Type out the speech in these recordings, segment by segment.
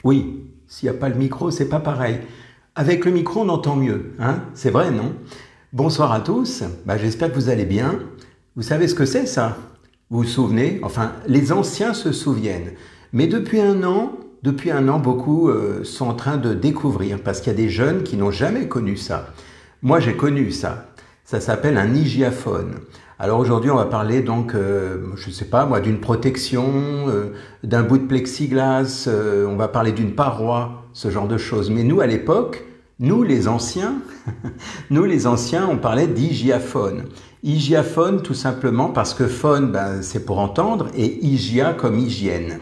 Oui, s'il n'y a pas le micro, c'est pas pareil. Avec le micro, on entend mieux, hein? C'est vrai, non? Bonsoir à tous. J'espère que vous allez bien. Vous savez ce que c'est ça? Vous vous souvenez? Enfin, les anciens se souviennent. Mais depuis un an, beaucoup sont en train de découvrir parce qu'il y a des jeunes qui n'ont jamais connu ça. Moi, j'ai connu ça. Ça s'appelle un hygiaphone. Alors aujourd'hui, on va parler donc, je ne sais pas moi, d'une protection, d'un bout de plexiglas, on va parler d'une paroi, ce genre de choses. Mais nous, à l'époque, nous les anciens, nous les anciens, on parlait d'hygiaphone. Hygiaphone tout simplement parce que phone, c'est pour entendre, et hygia comme hygiène.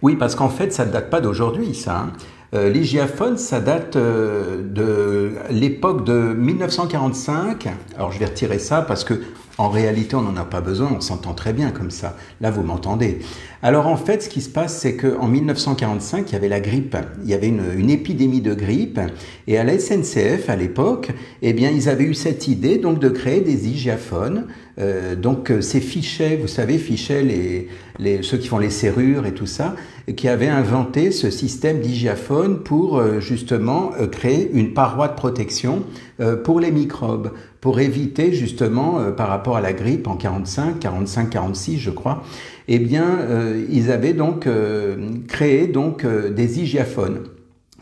Oui, parce qu'en fait, ça ne date pas d'aujourd'hui, ça, hein. L'hygiaphone, ça date de l'époque de 1945. Alors, je vais retirer ça parce que, en réalité, on n'en a pas besoin. On s'entend très bien comme ça. Là, vous m'entendez. Alors, en fait, ce qui se passe, c'est qu'en 1945, il y avait la grippe. Il y avait une épidémie de grippe. Et à la SNCF, à l'époque, eh bien, ils avaient eu cette idée, donc, de créer des hygiaphones. Ces fichets, vous savez, fichets, ceux qui font les serrures et tout ça, qui avaient inventé ce système d'hygiaphone pour justement créer une paroi de protection pour les microbes, pour éviter justement par rapport à la grippe en 45-46 je crois, eh bien ils avaient donc créé des hygiaphones.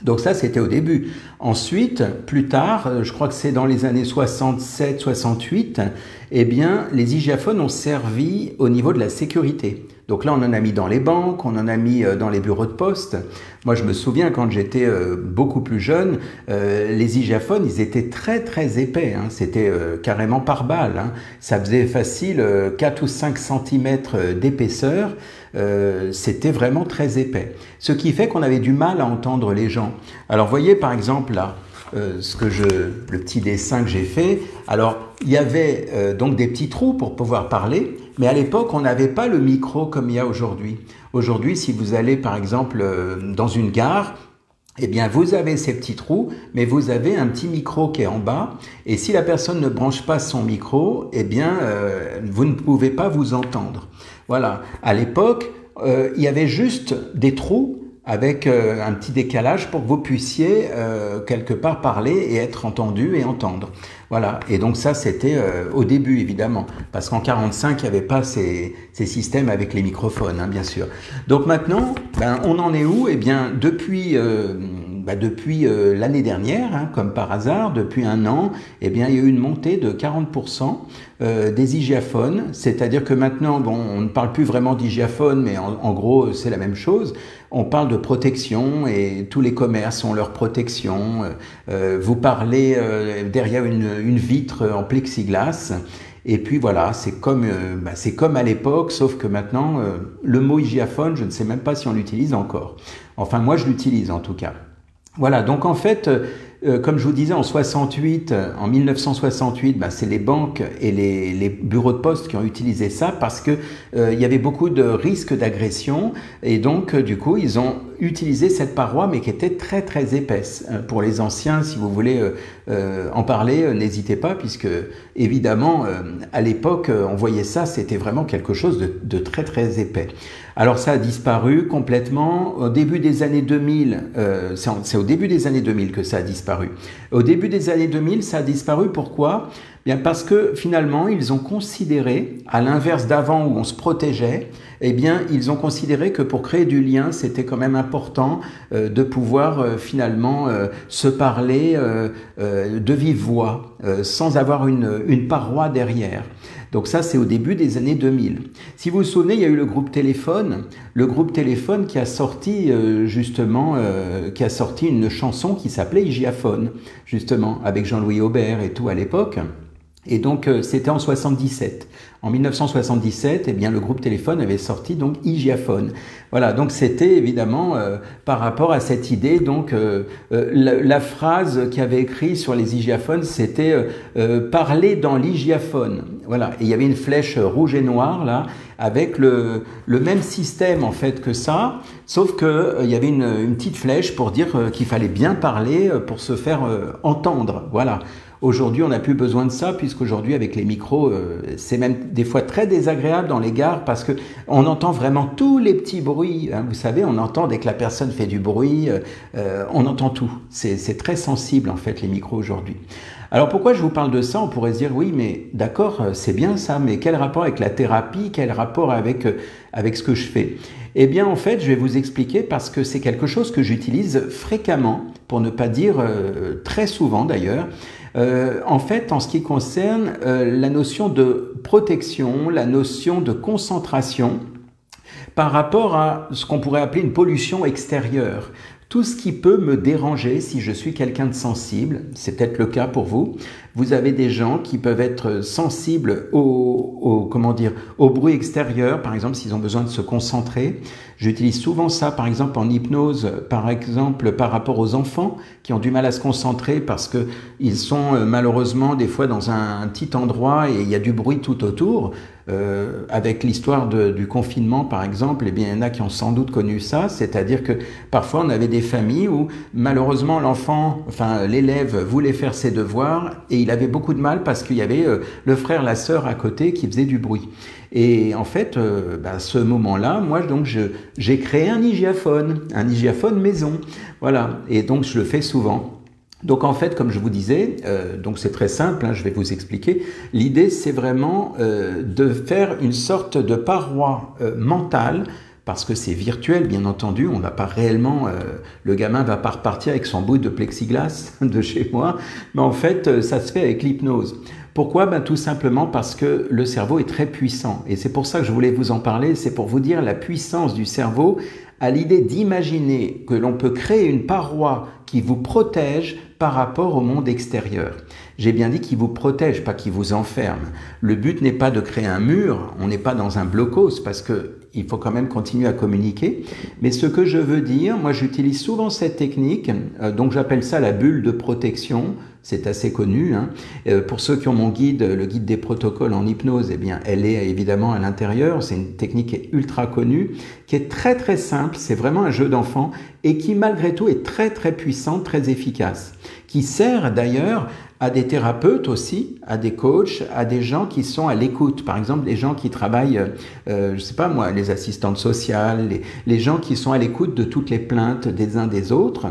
Donc ça, c'était au début. Ensuite, plus tard, je crois que c'est dans les années 67-68, eh bien, les hygiaphones ont servi au niveau de la sécurité. Donc là, on en a mis dans les banques, on en a mis dans les bureaux de poste. Moi, je me souviens quand j'étais beaucoup plus jeune, les hygiaphones, ils étaient très très épais, hein. C'était carrément par balle, hein. Ça faisait facile 4 ou 5 centimètres d'épaisseur. C'était vraiment très épais. Ce qui fait qu'on avait du mal à entendre les gens. Alors, voyez par exemple là, le petit dessin que j'ai fait. Alors, il y avait donc des petits trous pour pouvoir parler, mais à l'époque, on n'avait pas le micro comme il y a aujourd'hui. Aujourd'hui, si vous allez par exemple dans une gare, eh bien, vous avez ces petits trous, mais vous avez un petit micro qui est en bas. Et si la personne ne branche pas son micro, eh bien, vous ne pouvez pas vous entendre. Voilà. À l'époque, il y avait juste des trous avec un petit décalage pour que vous puissiez quelque part parler et être entendu et entendre. Voilà. Et donc ça, c'était au début, évidemment, parce qu'en 45, il n'y avait pas ces systèmes avec les microphones, hein, bien sûr. Donc maintenant, on en est où? Eh bien, depuis l'année dernière, hein, comme par hasard, depuis un an, eh bien, il y a eu une montée de 40% des hygiaphones, c'est-à-dire que maintenant, on ne parle plus vraiment d'hygiaphone, mais en gros, c'est la même chose. On parle de protection et tous les commerces ont leur protection. Vous parlez derrière une vitre en plexiglas. Et puis voilà, c'est comme à l'époque, sauf que maintenant, le mot hygiaphone, je ne sais même pas si on l'utilise encore. Enfin, moi, je l'utilise en tout cas. Voilà, donc en fait, comme je vous disais, en 1968, c'est les banques et les bureaux de poste qui ont utilisé ça parce que il y avait beaucoup de risques d'agression et donc du coup, ils ont utilisé cette paroi mais qui était très très épaisse. Pour les anciens, si vous voulez en parler, n'hésitez pas puisque évidemment, à l'époque, on voyait ça, c'était vraiment quelque chose de très très épais. Alors ça a disparu complètement au début des années 2000, c'est au début des années 2000 que ça a disparu. Au début des années 2000, ça a disparu, pourquoi? Bien parce que finalement, ils ont considéré, à l'inverse d'avant où on se protégeait, eh bien, ils ont considéré que pour créer du lien, c'était quand même important de pouvoir finalement se parler de vive voix, sans avoir une paroi derrière. Donc ça, c'est au début des années 2000. Si vous vous souvenez, il y a eu le groupe Téléphone qui a sorti qui a sorti une chanson qui s'appelait Hygiaphone, justement, avec Jean-Louis Aubert et tout à l'époque. Et donc, c'était en 77. En 1977, eh bien, le groupe Téléphone avait sorti donc Hygiaphone. Voilà, donc c'était évidemment par rapport à cette idée. Donc, la phrase qu'il avait écrite sur les hygiaphones, c'était parler dans l'hygiaphone. Voilà, et il y avait une flèche rouge et noire là, avec le même système en fait que ça, sauf que il y avait une petite flèche pour dire qu'il fallait bien parler pour se faire entendre. Voilà. Aujourd'hui, on n'a plus besoin de ça, puisqu'aujourd'hui, avec les micros, c'est même des fois très désagréable dans les gares, parce que on entend vraiment tous les petits bruits. Hein, vous savez, on entend dès que la personne fait du bruit, on entend tout. C'est très sensible, en fait, les micros aujourd'hui. Alors pourquoi je vous parle de ça? On pourrait se dire, oui, mais d'accord, c'est bien ça, mais quel rapport avec la thérapie? Quel rapport avec ce que je fais? Eh bien, en fait, je vais vous expliquer parce que c'est quelque chose que j'utilise fréquemment, pour ne pas dire très souvent d'ailleurs. En fait, en ce qui concerne la notion de protection, la notion de concentration, par rapport à ce qu'on pourrait appeler une pollution extérieure. Tout ce qui peut me déranger si je suis quelqu'un de sensible, c'est peut-être le cas pour vous. Vous avez des gens qui peuvent être sensibles au bruit extérieur, par exemple s'ils ont besoin de se concentrer. J'utilise souvent ça, par exemple en hypnose, par exemple par rapport aux enfants qui ont du mal à se concentrer parce que ils sont malheureusement des fois dans un petit endroit et il y a du bruit tout autour. Avec l'histoire du confinement, par exemple, eh bien, il y en a qui ont sans doute connu ça, c'est-à-dire que parfois on avait des familles où malheureusement l'élève voulait faire ses devoirs et il avait beaucoup de mal parce qu'il y avait le frère, la sœur à côté qui faisait du bruit. Et en fait, à ce moment-là, moi donc j'ai créé un hygiaphone maison, voilà, et donc je le fais souvent. Donc en fait, comme je vous disais, donc c'est très simple, hein, je vais vous expliquer. L'idée, c'est vraiment de faire une sorte de paroi mentale, parce que c'est virtuel, bien entendu. On va pas réellement, le gamin va pas repartir avec son bout de plexiglas de chez moi, mais en fait, ça se fait avec l'hypnose. Pourquoi? Ben, tout simplement parce que le cerveau est très puissant. Et c'est pour ça que je voulais vous en parler, c'est pour vous dire la puissance du cerveau à l'idée d'imaginer que l'on peut créer une paroi qui vous protège par rapport au monde extérieur. J'ai bien dit qui vous protège, pas qui vous enferme. Le but n'est pas de créer un mur, on n'est pas dans un blocos parce que il faut quand même continuer à communiquer. Mais ce que je veux dire, moi j'utilise souvent cette technique, donc j'appelle ça la bulle de protection. C'est assez connu. Hein. Pour ceux qui ont mon guide, le guide des protocoles en hypnose, eh bien, elle est évidemment à l'intérieur. C'est une technique qui est ultra connue, qui est très très simple. C'est vraiment un jeu d'enfant et qui malgré tout est très très puissante, très efficace. Qui sert d'ailleurs à des thérapeutes aussi, à des coachs, à des gens qui sont à l'écoute. Par exemple, les gens qui travaillent, je sais pas moi, les assistantes sociales, les gens qui sont à l'écoute de toutes les plaintes des uns des autres.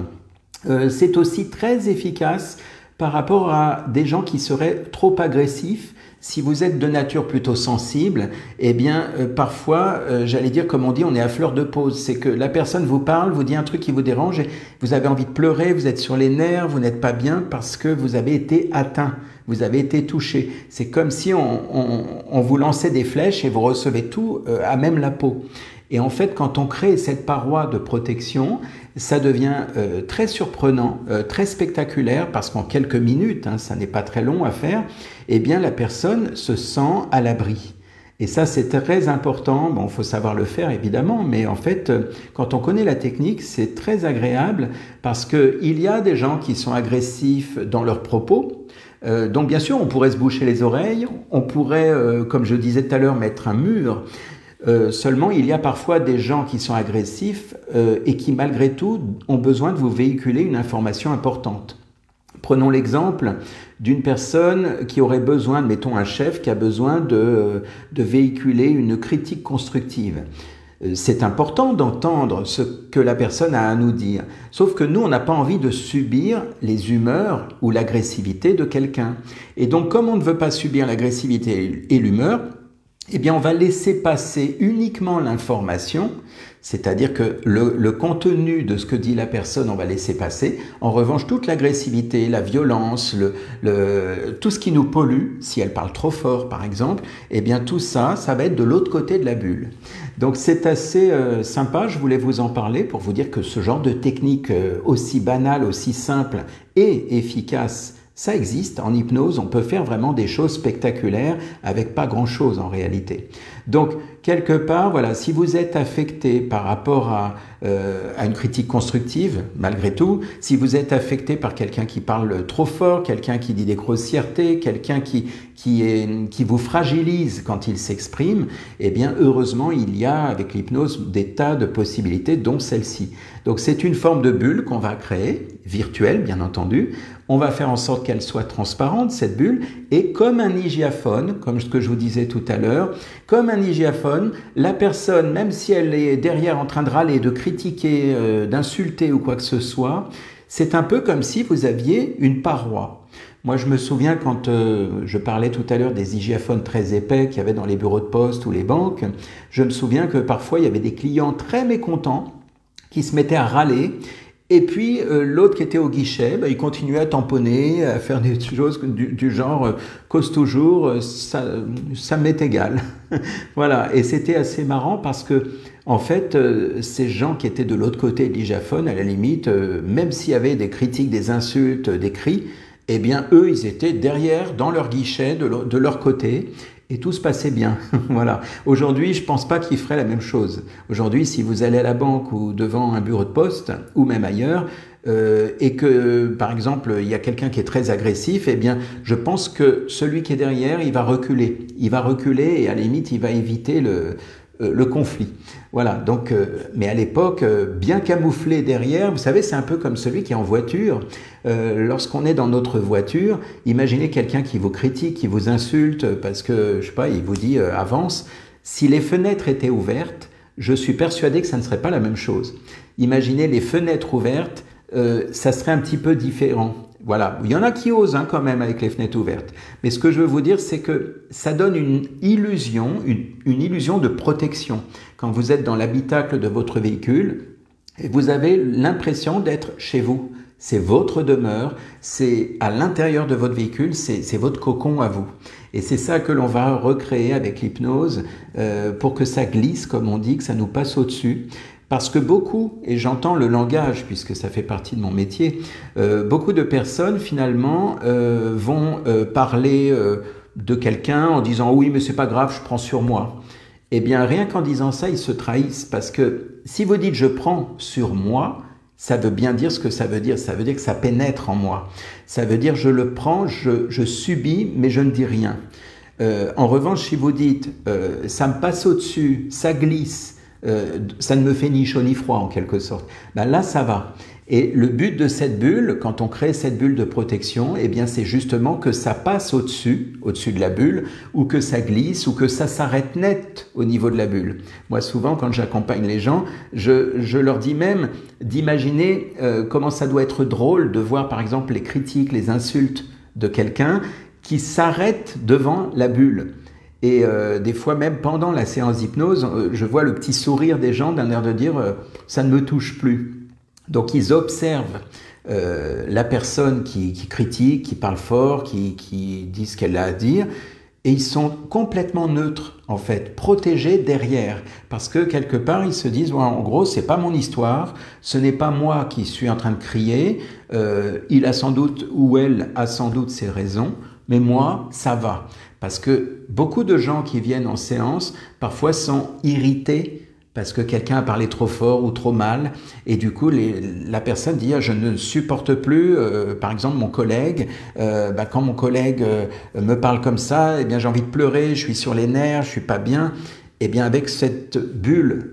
C'est aussi très efficace par rapport à des gens qui seraient trop agressifs. Si vous êtes de nature plutôt sensible, eh bien, parfois, j'allais dire, comme on dit, on est à fleur de peau. C'est que la personne vous parle, vous dit un truc qui vous dérange, et vous avez envie de pleurer, vous êtes sur les nerfs, vous n'êtes pas bien parce que vous avez été atteint, vous avez été touché. C'est comme si on vous lançait des flèches et vous recevez tout à même la peau. Et en fait, quand on crée cette paroi de protection, ça devient très surprenant, très spectaculaire, parce qu'en quelques minutes, hein, ça n'est pas très long à faire, eh bien la personne se sent à l'abri. Et ça, c'est très important. Bon, il faut savoir le faire, évidemment, mais en fait, quand on connaît la technique, c'est très agréable, parce qu'il y a des gens qui sont agressifs dans leurs propos. Donc bien sûr, on pourrait se boucher les oreilles, on pourrait, comme je disais tout à l'heure, mettre un mur. Seulement, il y a parfois des gens qui sont agressifs et qui, malgré tout, ont besoin de vous véhiculer une information importante. Prenons l'exemple d'une personne qui aurait besoin, mettons un chef qui a besoin de véhiculer une critique constructive. C'est important d'entendre ce que la personne a à nous dire. Sauf que nous, on n'a pas envie de subir les humeurs ou l'agressivité de quelqu'un. Et donc, comme on ne veut pas subir l'agressivité et l'humeur, eh bien, on va laisser passer uniquement l'information, c'est-à-dire que le contenu de ce que dit la personne, on va laisser passer. En revanche, toute l'agressivité, la violence, tout ce qui nous pollue, si elle parle trop fort par exemple, eh bien tout ça, ça va être de l'autre côté de la bulle. Donc c'est assez sympa, je voulais vous en parler pour vous dire que ce genre de technique aussi banale, aussi simple et efficace, ça existe, en hypnose, on peut faire vraiment des choses spectaculaires avec pas grand-chose en réalité. Donc, quelque part, voilà, si vous êtes affecté par rapport à une critique constructive, malgré tout, si vous êtes affecté par quelqu'un qui parle trop fort, quelqu'un qui dit des grossièretés, quelqu'un qui vous fragilise quand il s'exprime, eh bien, heureusement, il y a avec l'hypnose des tas de possibilités, dont celle-ci. Donc, c'est une forme de bulle qu'on va créer, virtuelle, bien entendu, on va faire en sorte qu'elle soit transparente, cette bulle, et comme un hygiaphone, comme ce que je vous disais tout à l'heure, comme un hygiaphone, la personne, même si elle est derrière en train de râler, de critiquer, d'insulter ou quoi que ce soit, c'est un peu comme si vous aviez une paroi. Moi, je me souviens quand je parlais tout à l'heure des hygiaphones très épais qu'il y avait dans les bureaux de poste ou les banques, je me souviens que parfois il y avait des clients très mécontents qui se mettaient à râler. Et puis l'autre qui était au guichet, il continuait à tamponner, à faire des choses du genre cause toujours, ça m'est égal. Voilà, et c'était assez marrant parce que en fait, ces gens qui étaient de l'autre côté de l'hygiaphone, à la limite, même s'il y avait des critiques, des insultes, des cris, eh bien eux, ils étaient derrière, dans leur guichet, de leur côté. Et tout se passait bien. Voilà. Aujourd'hui, je pense pas qu'ils feraient la même chose. Aujourd'hui, si vous allez à la banque ou devant un bureau de poste, ou même ailleurs, et que, par exemple, il y a quelqu'un qui est très agressif, eh bien, je pense que celui qui est derrière, il va reculer. Il va reculer et à la limite, il va éviter le conflit. Voilà, donc, mais à l'époque, bien camouflé derrière, vous savez, c'est un peu comme celui qui est en voiture. Lorsqu'on est dans notre voiture, imaginez quelqu'un qui vous critique, qui vous insulte, parce que, je sais pas, il vous dit avance. Si les fenêtres étaient ouvertes, je suis persuadé que ça ne serait pas la même chose. Imaginez les fenêtres ouvertes, ça serait un petit peu différent. Voilà, il y en a qui osent quand même avec les fenêtres ouvertes. Mais ce que je veux vous dire, c'est que ça donne une illusion de protection. Quand vous êtes dans l'habitacle de votre véhicule, et vous avez l'impression d'être chez vous. C'est votre demeure, c'est à l'intérieur de votre véhicule, c'est votre cocon à vous. Et c'est ça que l'on va recréer avec l'hypnose pour que ça glisse, comme on dit, que ça nous passe au-dessus. Parce que beaucoup, et j'entends le langage puisque ça fait partie de mon métier, beaucoup de personnes finalement vont parler de quelqu'un en disant « oui, mais c'est pas grave, je prends sur moi ». Eh bien, rien qu'en disant ça, ils se trahissent parce que si vous dites « je prends sur moi », ça veut bien dire ce que ça veut dire. Ça veut dire que ça pénètre en moi. Ça veut dire je le prends, je subis, mais je ne dis rien. En revanche, si vous dites ça me passe au-dessus, ça glisse, ça ne me fait ni chaud ni froid en quelque sorte, ben là ça va. Et le but de cette bulle, quand on crée cette bulle de protection, eh bien c'est justement que ça passe au-dessus de la bulle, ou que ça glisse, ou que ça s'arrête net au niveau de la bulle. Moi souvent quand j'accompagne les gens, je leur dis même d'imaginer comment ça doit être drôle de voir par exemple les critiques, les insultes de quelqu'un qui s'arrête devant la bulle. Et des fois même pendant la séance d'hypnose, je vois le petit sourire des gens d'un air de dire ça ne me touche plus. Donc ils observent la personne qui critique, qui parle fort, qui dit ce qu'elle a à dire, et ils sont complètement neutres en fait, protégés derrière, parce que quelque part ils se disent ouais, en gros c'est pas mon histoire, ce n'est pas moi qui suis en train de crier, il a sans doute ou elle a sans doute ses raisons, mais moi ça va, parce que beaucoup de gens qui viennent en séance parfois sont irrités parce que quelqu'un a parlé trop fort ou trop mal, et du coup la personne dit ah, je ne supporte plus, par exemple mon collègue, quand mon collègue me parle comme ça, eh bien j'ai envie de pleurer, je suis sur les nerfs, je suis pas bien. Eh bien avec cette bulle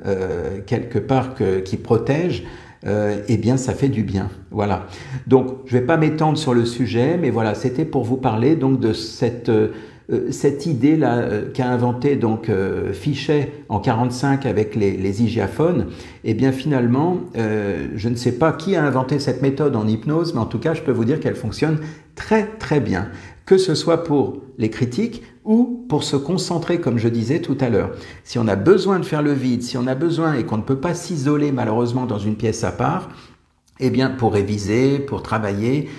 quelque part qui protège, eh bien ça fait du bien. Voilà. Donc je vais pas m'étendre sur le sujet, mais voilà, c'était pour vous parler donc de cette idée-là qu'a inventé donc Fichet en 1945 avec les hygiaphones, eh bien finalement, je ne sais pas qui a inventé cette méthode en hypnose, mais en tout cas, je peux vous dire qu'elle fonctionne très très bien, que ce soit pour les critiques ou pour se concentrer, comme je disais tout à l'heure. Si on a besoin de faire le vide, si on a besoin et qu'on ne peut pas s'isoler malheureusement dans une pièce à part, eh bien pour réviser, pour travailler,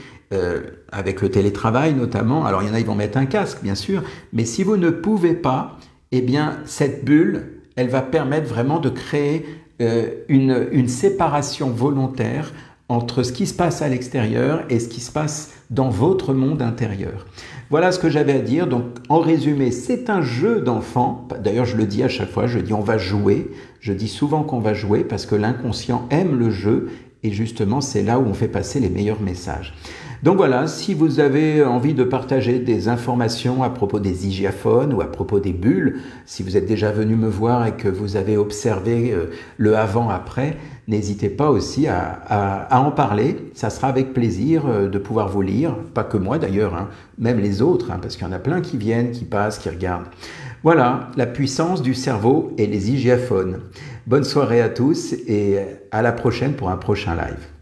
avec le télétravail notamment, alors il y en a, ils vont mettre un casque bien sûr, mais si vous ne pouvez pas, eh bien cette bulle, elle va permettre vraiment de créer une séparation volontaire entre ce qui se passe à l'extérieur et ce qui se passe dans votre monde intérieur. Voilà ce que j'avais à dire. Donc en résumé, c'est un jeu d'enfant. D'ailleurs, je le dis à chaque fois, je dis on va jouer. Je dis souvent qu'on va jouer parce que l'inconscient aime le jeu et justement, c'est là où on fait passer les meilleurs messages. Donc voilà, si vous avez envie de partager des informations à propos des hygiaphones ou à propos des bulles, si vous êtes déjà venu me voir et que vous avez observé le avant-après, n'hésitez pas aussi à en parler. Ça sera avec plaisir de pouvoir vous lire, pas que moi d'ailleurs, hein, même les autres, hein, parce qu'il y en a plein qui viennent, qui passent, qui regardent. Voilà, la puissance du cerveau et les hygiaphones. Bonne soirée à tous et à la prochaine pour un prochain live.